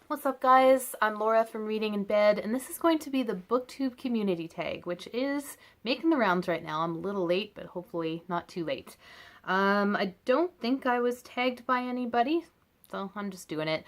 What's up, guys? I'm Laura from Reading in Bed, and this is going to be the Booktube Community Tag, which is making the rounds right now. I'm a little late, but hopefully not too late. I don't think I was tagged by anybody, so I'm just doing it.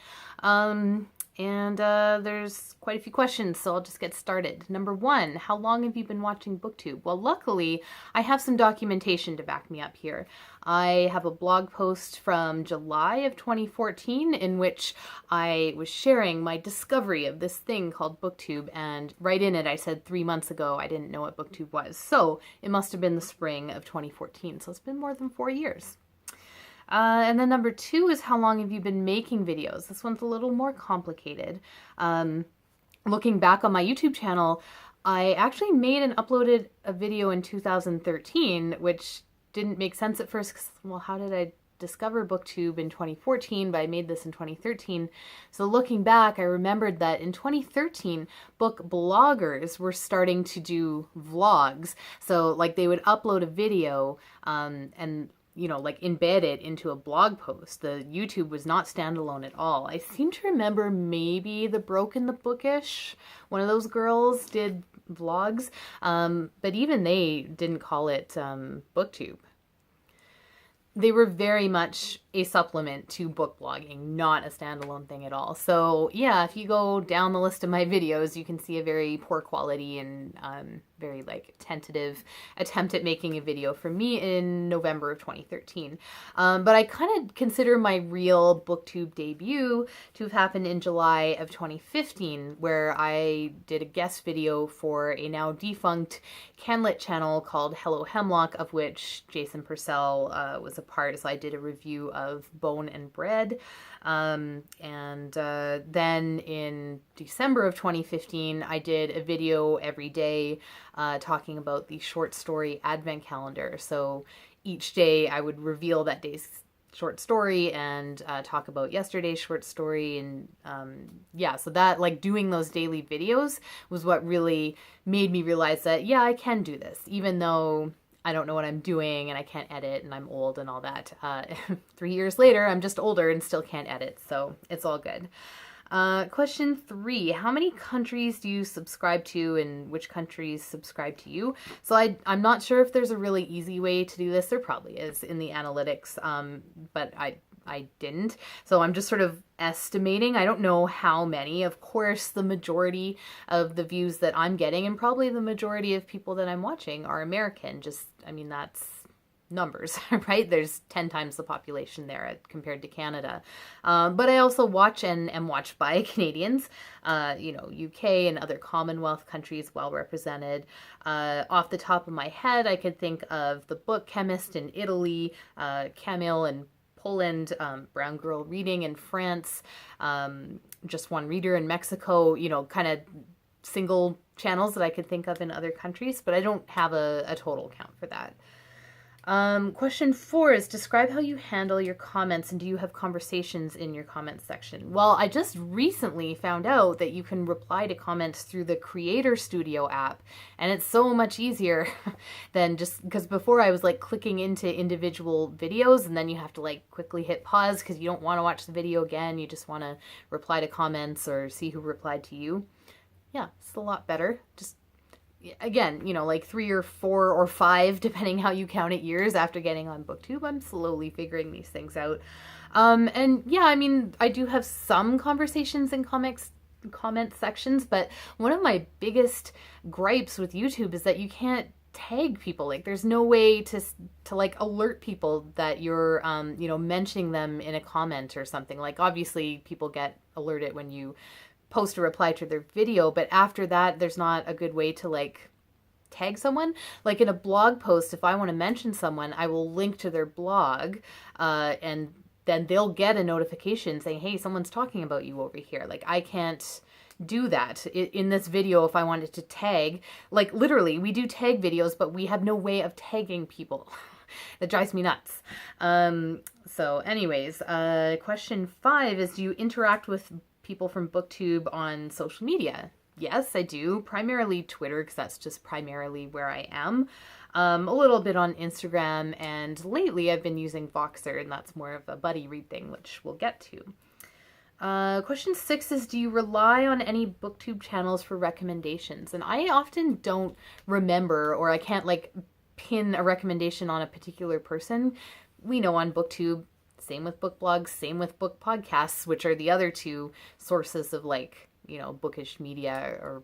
There's quite a few questions, so I'll just get started. Number one, how long have you been watching Booktube? Well, luckily, I have some documentation to back me up here. I have a blog post from July of 2014 in which I was sharing my discovery of this thing called Booktube, and right in it I said 3 months ago I didn't know what Booktube was. So it must have been the spring of 2014, so it's been more than 4 years. And then number two is how long have you been making videos? This one's a little more complicated. Looking back on my YouTube channel, I actually made and uploaded a video in 2013, which didn't make sense at first because, well, how did I discover Booktube in 2014, but I made this in 2013. So looking back, I remembered that in 2013, book bloggers were starting to do vlogs. So like they would upload a video and like embed it into a blog post. The YouTube was not standalone at all. I seem to remember maybe the Broken the Bookish, one of those girls did vlogs, but even they didn't call it Booktube. They were very much a supplement to book blogging, not a standalone thing at all. So yeah, if you go down the list of my videos, you can see a very poor quality and very like tentative attempt at making a video from me in November of 2013. But I kind of consider my real Booktube debut to have happened in July of 2015, where I did a guest video for a now defunct Canlit channel called Hello Hemlock, of which Jason Purcell was a part. So I did a review of Bone and Bread. Then in December of 2015, I did a video every day talking about the short story advent calendar. So each day I would reveal that day's short story and talk about yesterday's short story. And yeah, so that, like, doing those daily videos was what really made me realize that, yeah, I can do this, even though I don't know what I'm doing and I can't edit and I'm old and all that. 3 years later, I'm just older and still can't edit, so it's all good. Question 3, how many countries do you subscribe to and which countries subscribe to you? So I'm not sure if there's a really easy way to do this. There probably is in the analytics, but I didn't. So I'm just sort of estimating. I don't know how many. Of course, the majority of the views that I'm getting and probably the majority of people that I'm watching are American. That's numbers, right? There's 10 times the population there compared to Canada. But I also watch and am watched by Canadians, UK and other Commonwealth countries well represented. Off the top of my head, I could think of The Book Chemist in Italy, Camille in Poland, Brown Girl Reading in France, Just One Reader in Mexico, kind of single channels that I could think of in other countries, but I don't have a total count for that. Question 4 is describe how you handle your comments and do you have conversations in your comments section? Well, I just recently found out that you can reply to comments through the Creator Studio app, and it's so much easier than just, because before I was like clicking into individual videos and then you have to like quickly hit pause because you don't want to watch the video again. You just want to reply to comments or see who replied to you. Yeah, it's a lot better. Just again, like 3 or 4 or 5, depending how you count it, years after getting on Booktube, I'm slowly figuring these things out. And yeah, I do have some conversations in comment sections, but one of my biggest gripes with YouTube is that you can't tag people. Like, there's no way to like alert people that you're mentioning them in a comment or something. Like, obviously people get alerted when you post a reply to their video, but after that there's not a good way to like tag someone. Like in a blog post, if I want to mention someone, I will link to their blog and then they'll get a notification saying, hey, someone's talking about you over here. Like, I can't do that in this video. If I wanted to tag, like, literally we do tag videos, but we have no way of tagging people. That drives me nuts. So anyways, question 5 is, do you interact with people from Booktube on social media? Yes, I do. Primarily Twitter, because that's just primarily where I am. A little bit on Instagram, and lately I've been using Voxer, and that's more of a buddy read thing, which we'll get to. Question 6 is, do you rely on any Booktube channels for recommendations? And I often don't remember, or I can't like pin a recommendation on a particular person. We know on Booktube, same with book blogs, same with book podcasts, which are the other two sources of like, bookish media or,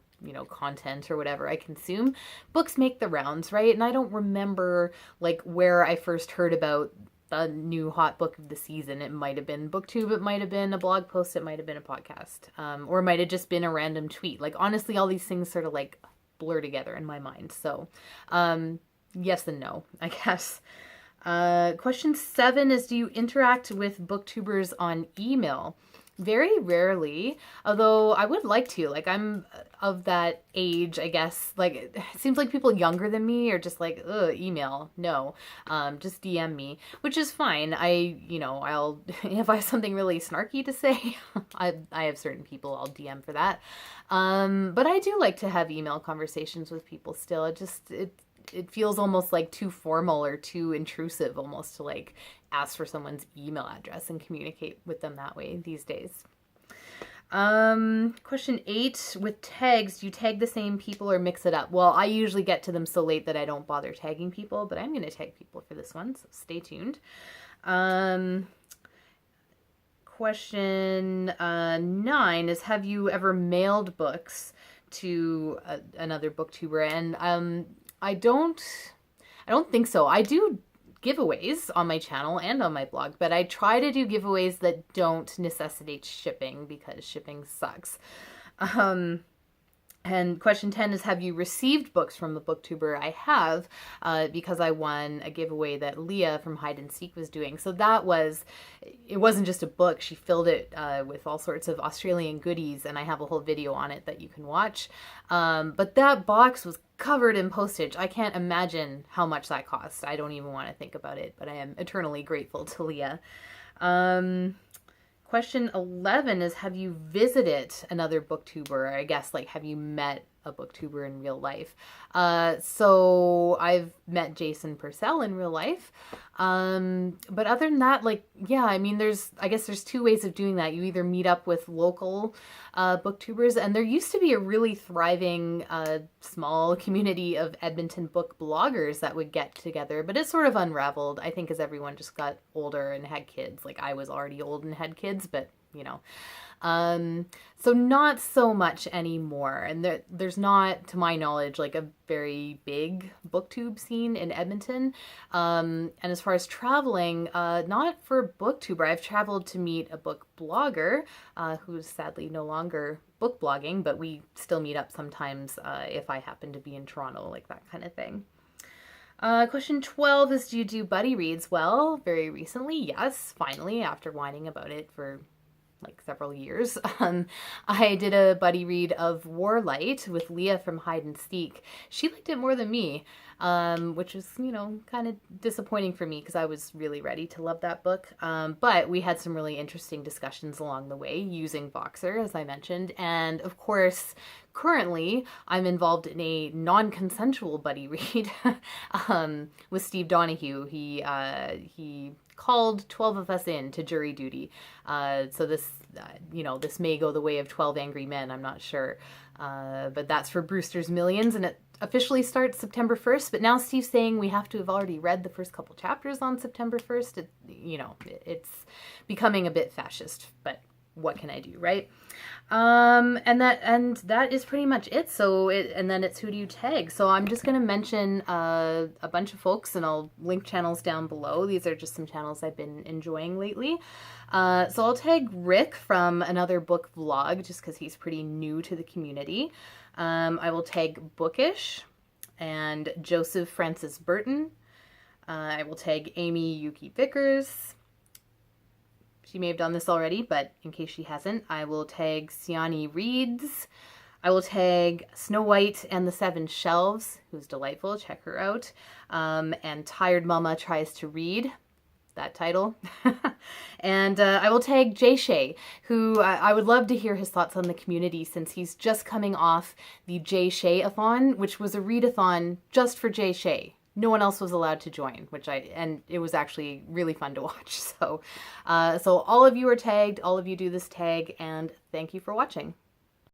content or whatever I consume. Books make the rounds, right? And I don't remember like where I first heard about the new hot book of the season. It might have been Booktube, it might have been a blog post, it might have been a podcast, or it might have just been a random tweet. Like, honestly, all these things sort of like blur together in my mind. So, yes and no, I guess. Question 7 is, do you interact with Booktubers on email? Very rarely, although I would like to. Like, I'm of that age, I guess. Like, it seems like people younger than me are just like, ugh, email. No, just DM me, which is fine. I'll, if I have something really snarky to say, I have certain people I'll DM for that. But I do like to have email conversations with people still. It feels almost like too formal or too intrusive almost to like ask for someone's email address and communicate with them that way these days. Question 8, with tags, do you tag the same people or mix it up? Well, I usually get to them so late that I don't bother tagging people, but I'm going to tag people for this one, so stay tuned. Question 9 is, have you ever mailed books to another booktuber? And I don't think so. I do giveaways on my channel and on my blog, but I try to do giveaways that don't necessitate shipping because shipping sucks. And question 10 is, have you received books from a booktuber? I have, because I won a giveaway that Leah from Hide and Seek was doing. So it wasn't just a book. She filled it with all sorts of Australian goodies, and I have a whole video on it that you can watch. But that box was covered in postage. I can't imagine how much that cost. I don't even want to think about it, but I am eternally grateful to Leah. Question 11 is, have you visited another booktuber? I guess, like, have you met a booktuber in real life? So I've met Jason Purcell in real life. But other than that, like, yeah, I mean, I guess there's two ways of doing that. You either meet up with local booktubers, and there used to be a really thriving small community of Edmonton book bloggers that would get together, but it sort of unraveled, I think, as everyone just got older and had kids. Like, I was already old and had kids, but so not so much anymore. And there's not, to my knowledge, like a very big booktube scene in Edmonton. And as far as traveling, not for booktuber. I've traveled to meet a book blogger, who's sadly no longer book blogging, but we still meet up sometimes, if I happen to be in Toronto, like that kind of thing. Question 12 is, do you do buddy reads? Well, very recently, yes, finally, after whining about it for like several years, I did a buddy read of Warlight with Leah from Hide and Seek. She liked it more than me, which was, kind of disappointing for me because I was really ready to love that book. But we had some really interesting discussions along the way using Voxer, as I mentioned. And of course, currently I'm involved in a non-consensual buddy read with Steve Donahue. He called 12 of us in to jury duty. So this, this may go the way of 12 Angry Men, I'm not sure. But that's for Brewster's Millions, and it officially starts September 1st. But now Steve's saying we have to have already read the first couple chapters on September 1st. It's becoming a bit fascist, but what can I do, right? And that is pretty much it. So and then it's who do you tag? So I'm just going to mention a bunch of folks, and I'll link channels down below. These are just some channels I've been enjoying lately. So I'll tag Rick from Another Book Vlog, just because he's pretty new to the community. I will tag Bookish and Joseph Francis Burton. I will tag Amy Yuki Vickers. She may have done this already, but in case she hasn't, I will tag Siani Reads. I will tag Snow White and the Seven Shelves, who's delightful, check her out. And Tired Mama Tries to Read, that title. And I will tag Jay Shea, who I would love to hear his thoughts on the community, since he's just coming off the Jay Shea-a-thon, which was a readathon just for Jay Shea. no one else was allowed to join, and it was actually really fun to watch. So, so all of you are tagged, all of you do this tag, and thank you for watching.